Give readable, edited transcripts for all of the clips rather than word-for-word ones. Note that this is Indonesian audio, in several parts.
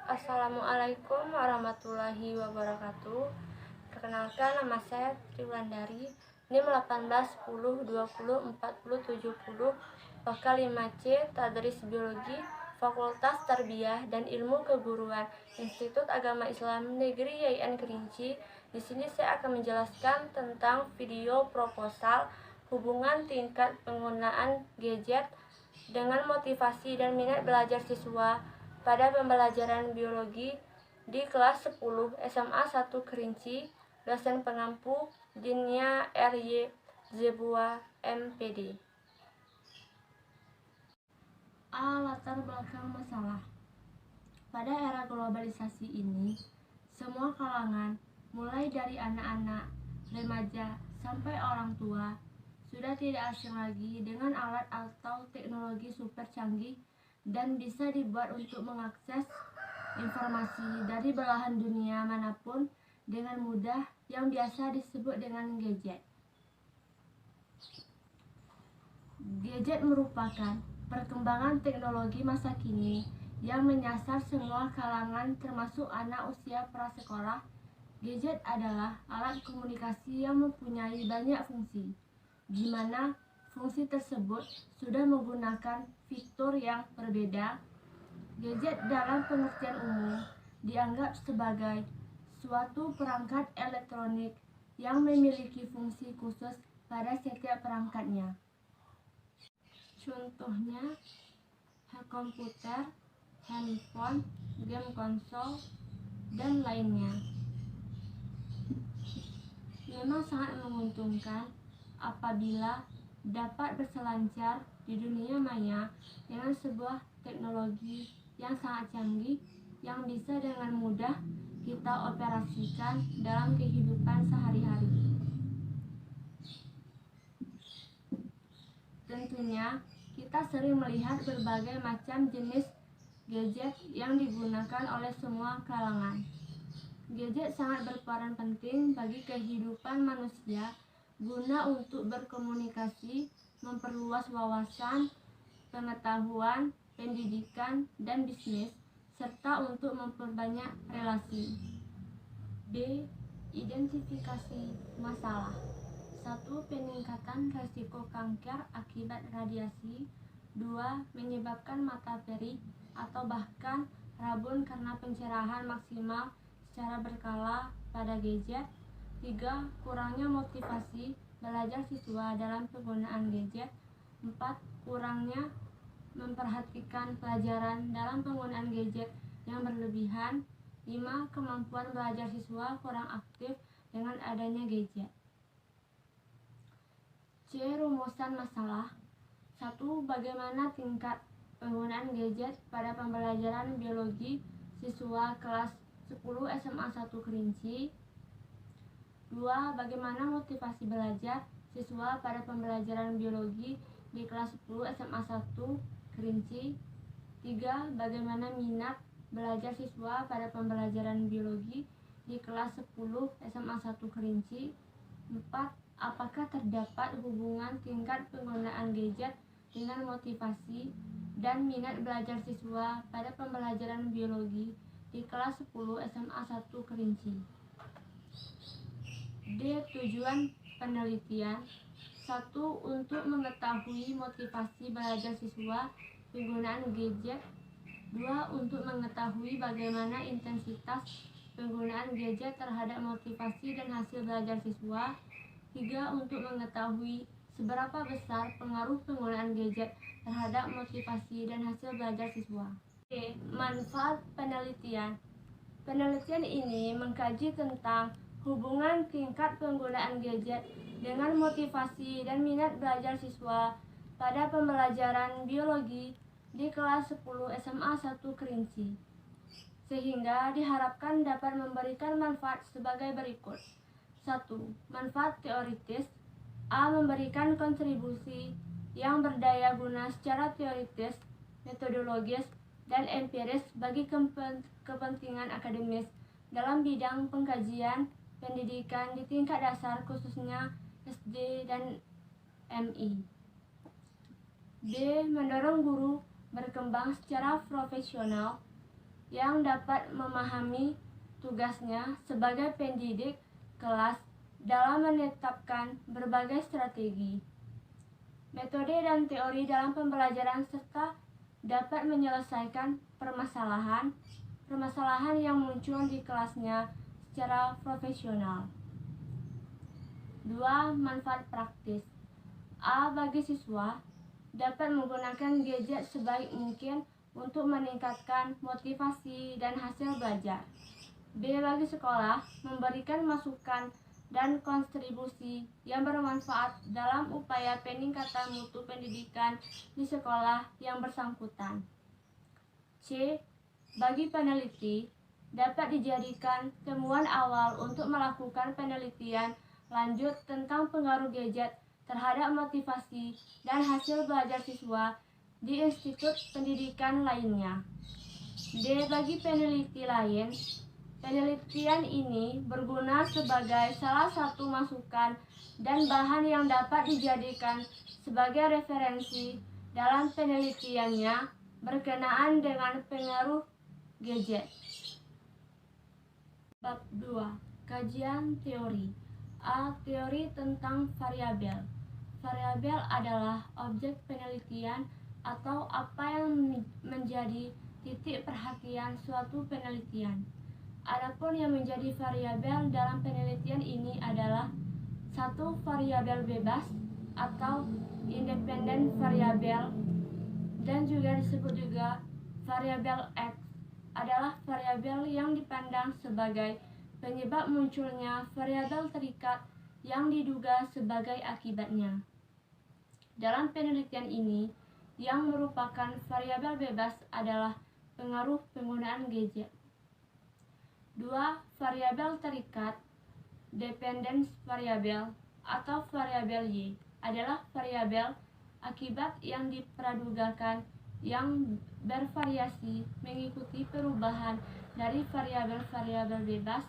Assalamualaikum warahmatullahi wabarakatuh. Perkenalkan, nama saya Triwulandari. NIM 18 10 20 40 70, Lokal 5C, Tadris Biologi, Fakultas Tarbiyah dan Ilmu Keguruan, Institut Agama Islam Negeri YIN Kerinci. Di sini saya akan menjelaskan tentang video proposal hubungan tingkat penggunaan gadget dengan motivasi dan minat belajar siswa pada pembelajaran biologi di kelas 10 SMA 1 Kerinci. Dosen pengampu Dinia R.Y. Zebua, MPD. Latar belakang masalah. Pada era globalisasi ini, semua kalangan, mulai dari anak-anak, remaja, sampai orang tua, sudah tidak asing lagi dengan alat atau teknologi super canggih dan bisa dibuat untuk mengakses informasi dari belahan dunia manapun dengan mudah, yang biasa disebut dengan gadget. Gadget merupakan perkembangan teknologi masa kini yang menyasar semua kalangan termasuk anak usia prasekolah. Gadget adalah alat komunikasi yang mempunyai banyak fungsi, di mana fungsi tersebut sudah menggunakan fitur yang berbeda. Gadget dalam pengertian umum dianggap sebagai suatu perangkat elektronik yang memiliki fungsi khusus pada setiap perangkatnya. Contohnya, komputer, handphone, game konsol, dan lainnya. Memang sangat menguntungkan apabila dapat berselancar di dunia maya dengan sebuah teknologi yang sangat canggih yang bisa dengan mudah kita operasikan dalam kehidupan sehari-hari. Tentunya, kita sering melihat berbagai macam jenis gadget yang digunakan oleh semua kalangan. Gadget sangat berperan penting bagi kehidupan manusia guna untuk berkomunikasi, memperluas wawasan, pengetahuan, pendidikan, dan bisnis, serta untuk memperbanyak relasi. B. Identifikasi masalah. 1. Peningkatan risiko kanker akibat radiasi. 2. Menyebabkan mata perih atau bahkan rabun karena pencerahan maksimal secara berkala pada gadget. 3. Kurangnya motivasi belajar siswa dalam penggunaan gadget. 4. Kurangnya memperhatikan pelajaran dalam penggunaan gadget yang berlebihan. 5. Kemampuan belajar siswa kurang aktif dengan adanya gadget. C. Rumusan masalah. 1. Bagaimana tingkat penggunaan gadget pada pembelajaran biologi siswa kelas 10 SMA 1 Kerinci. 2. Bagaimana motivasi belajar siswa pada pembelajaran biologi di kelas 10 SMA 1 Kerinci. 3. Bagaimana minat belajar siswa pada pembelajaran biologi di kelas 10 SMA 1 Kerinci. 4. Apakah terdapat hubungan tingkat penggunaan gadget dengan motivasi dan minat belajar siswa pada pembelajaran biologi di kelas 10 SMA 1 Kerinci. D. Tujuan penelitian. 1. Untuk mengetahui motivasi belajar siswa penggunaan gadget. 2. Untuk mengetahui bagaimana intensitas penggunaan gadget terhadap motivasi dan hasil belajar siswa. 3. Untuk mengetahui seberapa besar pengaruh penggunaan gadget terhadap motivasi dan hasil belajar siswa. C. Manfaat penelitian. Penelitian ini mengkaji tentang hubungan tingkat penggunaan gadget dengan motivasi dan minat belajar siswa pada pembelajaran biologi di kelas 10 SMA 1 Kerinci, sehingga diharapkan dapat memberikan manfaat sebagai berikut. 1. Manfaat teoritis. A. Memberikan kontribusi yang berdaya guna secara teoritis, metodologis, dan empiris bagi kepentingan akademis dalam bidang pengkajian pendidikan di tingkat dasar khususnya SD dan MI. B. Mendorong guru berkembang secara profesional, yang dapat memahami tugasnya sebagai pendidik kelas dalam menetapkan berbagai strategi, metode dan teori dalam pembelajaran serta dapat menyelesaikan permasalahan yang muncul di kelasnya secara profesional. 2. Manfaat praktis. A. Bagi siswa, dapat menggunakan gadget sebaik mungkin untuk meningkatkan motivasi dan hasil belajar. B. Bagi sekolah, memberikan masukan dan kontribusi yang bermanfaat dalam upaya peningkatan mutu pendidikan di sekolah yang bersangkutan. C. Bagi peneliti, dapat dijadikan temuan awal untuk melakukan penelitian lanjut tentang pengaruh gadget terhadap motivasi dan hasil belajar siswa di institut pendidikan lainnya. D. Bagi peneliti lain, penelitian ini berguna sebagai salah satu masukan dan bahan yang dapat dijadikan sebagai referensi dalam penelitiannya berkenaan dengan pengaruh gadget. Bab 2. Kajian teori. A. Teori tentang variabel. Variabel adalah objek penelitian atau apa yang menjadi titik perhatian suatu penelitian. Adapun yang menjadi variabel dalam penelitian ini adalah 1. Variabel bebas atau independent variabel, dan juga disebut juga variabel X adalah variabel yang dipandang sebagai penyebab munculnya variabel terikat yang diduga sebagai akibatnya. Dalam penelitian ini, yang merupakan variabel bebas adalah pengaruh penggunaan gadget. 2. Variabel terikat, dependence variable atau variabel Y, adalah variabel akibat yang dipradugakan yang bervariasi mengikuti perubahan dari variabel-variabel bebas.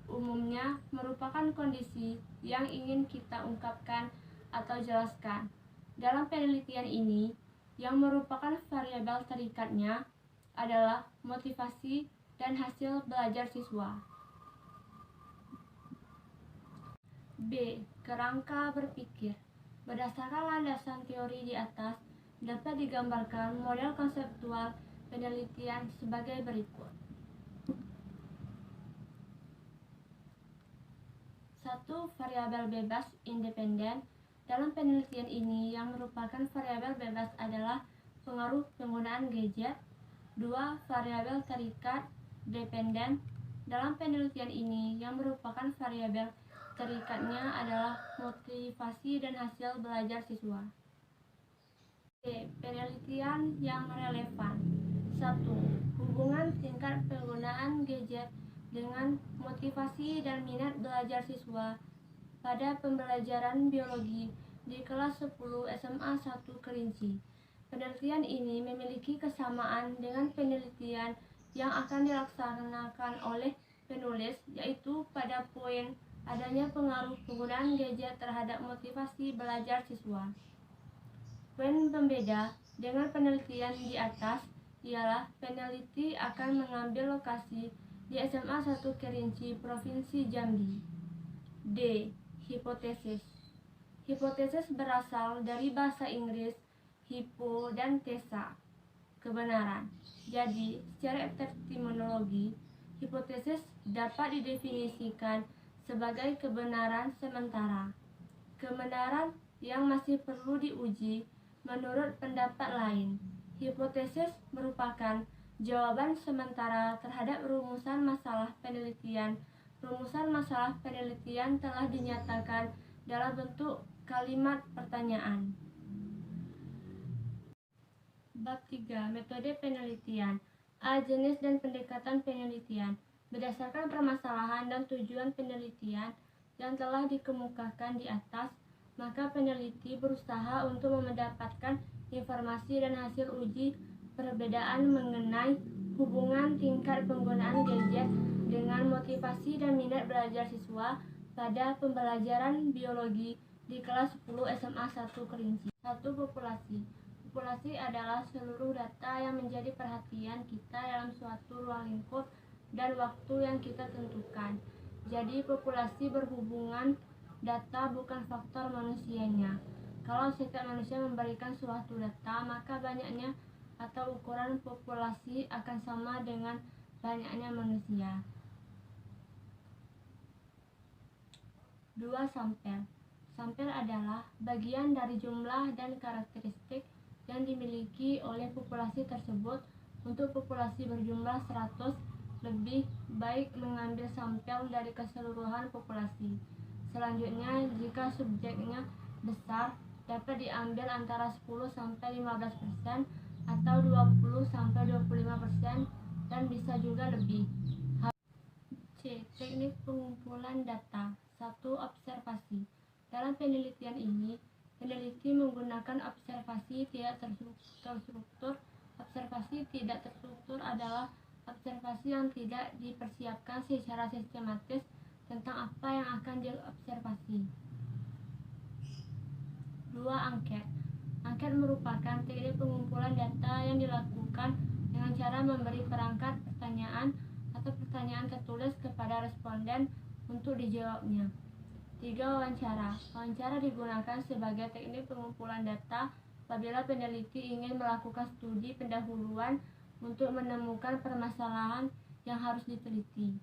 Umumnya merupakan kondisi yang ingin kita ungkapkan atau jelaskan. Dalam penelitian ini, yang merupakan variabel terikatnya adalah motivasi dan hasil belajar siswa. B. Kerangka berpikir. Berdasarkan landasan teori di atas, dapat digambarkan model konseptual penelitian sebagai berikut. 1. Variabel bebas independen. Dalam penelitian ini, yang merupakan variabel bebas adalah pengaruh penggunaan gadget. 2. Variabel terikat dependen. Dalam penelitian ini, yang merupakan variabel terikatnya adalah motivasi dan hasil belajar siswa. C. Penelitian yang relevan. 1. Hubungan tingkat penggunaan gadget dengan motivasi dan minat belajar siswa pada pembelajaran biologi di kelas 10 SMA 1 Kerinci. Penelitian ini memiliki kesamaan dengan penelitian yang akan dilaksanakan oleh penulis, yaitu pada poin adanya pengaruh penggunaan gadget terhadap motivasi belajar siswa. Poin pembeda dengan penelitian di atas ialah peneliti akan mengambil lokasi di SMA 1 Kerinci, Provinsi Jambi. D. Hipotesis. Hipotesis berasal dari bahasa Inggris hypo dan tesa, kebenaran. Jadi, secara epistemologi, hipotesis dapat didefinisikan sebagai kebenaran sementara, kebenaran yang masih perlu diuji menurut pendapat lain. Hipotesis merupakan jawaban sementara terhadap rumusan masalah penelitian. Rumusan masalah penelitian telah dinyatakan dalam bentuk kalimat pertanyaan. Bab 3. Metode penelitian. A. Jenis dan pendekatan penelitian. Berdasarkan permasalahan dan tujuan penelitian yang telah dikemukakan di atas, maka peneliti berusaha untuk mendapatkan informasi dan hasil uji perbedaan mengenai hubungan tingkat penggunaan gadget dengan motivasi dan minat belajar siswa pada pembelajaran biologi di kelas 10 SMA 1 Kerinci. 1. Populasi. Populasi adalah seluruh data yang menjadi perhatian kita dalam suatu ruang lingkup dan waktu yang kita tentukan. Jadi populasi berhubungan data bukan faktor manusianya. Kalau setiap manusia memberikan suatu data, maka banyaknya atau ukuran populasi akan sama dengan banyaknya manusia. 2. Sampel. Sampel adalah bagian dari jumlah dan karakteristik yang dimiliki oleh populasi tersebut. Untuk populasi berjumlah 100, lebih baik mengambil sampel dari keseluruhan populasi. Selanjutnya, jika subjeknya besar, dapat diambil antara 10-15% atau 20-25% dan bisa juga lebih. C. Teknik pengumpulan data. 1. Observasi. Dalam penelitian ini, peneliti menggunakan observasi tidak terstruktur. Observasi tidak terstruktur adalah observasi yang tidak dipersiapkan secara sistematis tentang apa yang akan diobservasi. 2. Angket. Angket merupakan teknik pengumpulan data yang dilakukan dengan cara memberi perangkat pertanyaan atau pertanyaan tertulis kepada responden untuk dijawabnya. 3. Wawancara. Wawancara digunakan sebagai teknik pengumpulan data apabila peneliti ingin melakukan studi pendahuluan untuk menemukan permasalahan yang harus diteliti.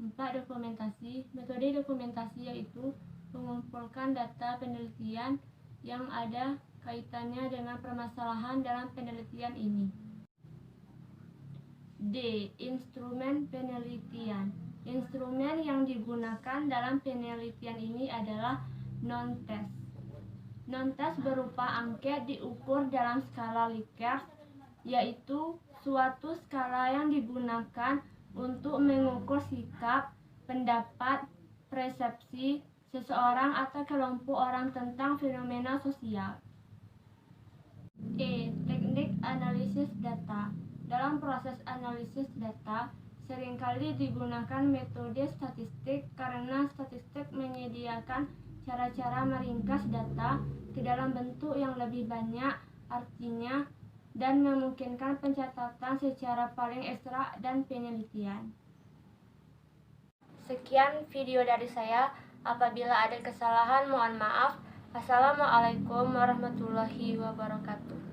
4. Dokumentasi. Metode dokumentasi yaitu mengumpulkan data penelitian yang ada kaitannya dengan permasalahan dalam penelitian ini. D. Instrumen penelitian. Instrumen yang digunakan dalam penelitian ini adalah non-test. Non-test berupa angket diukur dalam skala Likert, yaitu suatu skala yang digunakan untuk mengukur sikap, pendapat, persepsi seseorang atau kelompok orang tentang fenomena sosial. E. Teknik analisis data. Dalam proses analisis data, seringkali digunakan metode statistik karena statistik menyediakan cara-cara meringkas data ke dalam bentuk yang lebih banyak artinya dan memungkinkan pencatatan secara paling ekstra dan penelitian. Sekian video dari saya. Apabila ada kesalahan, mohon maaf. Assalamualaikum warahmatullahi wabarakatuh.